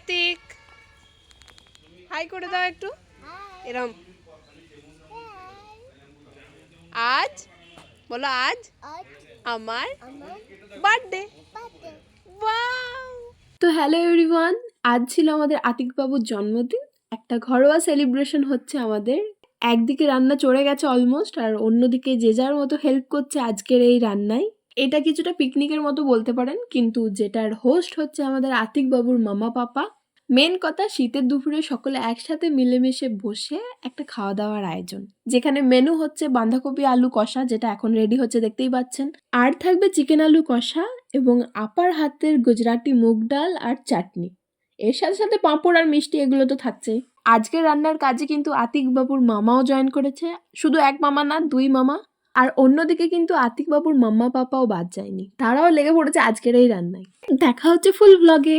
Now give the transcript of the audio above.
Atik, high করে দাও একটু এরম। আজ বলো, আজ আমার বার্থডে। ওয়াও! তো হ্যালো এভরিওয়ান, আজ ছিল আমাদের আতিক বাবুর জন্মদিন। একটা ঘরোয়া সেলিব্রেশন হচ্ছে আমাদের। একদিকে রান্না চড়ে গেছে অলমোস্ট, আর অন্যদিকে যে যার মতো হেল্প করছে আজকের এই রান্নায়। এটা কিছুটা পিকনিকের মতো বলতে পারেন, কিন্তু যেটার হোস্ট হচ্ছে আমাদের আতিক বাবুর মামা পাপা। মেন কথা, শীতের দুপুরে সকলে একসাথে মিলেমিশে বসে একটা খাওয়া দাওয়ার আয়োজন, যেখানে মেনু হচ্ছে বাঁধাকপি আলু কষা, যেটা এখন রেডি হচ্ছে দেখতেই পাচ্ছেন, আর থাকবে চিকেন আলু কষা এবং আপার হাতের গুজরাটি মুগ ডাল আর চাটনি। এর সাথে সাথে পাঁপড় আর মিষ্টি এগুলো তো থাকছেই। আজকের রান্নার কাজে কিন্তু আতিক বাবুর মামাও জয়েন করেছে, শুধু এক মামা না, দুই মামা। আর অন্যদিকে কিন্তু আতিক বাবুর মাম্মা পাপাও বাদ যায়নি, তারাও লেগে পড়েছে আজকের এই রান্নায়। দেখা হচ্ছে ফুল ব্লগে।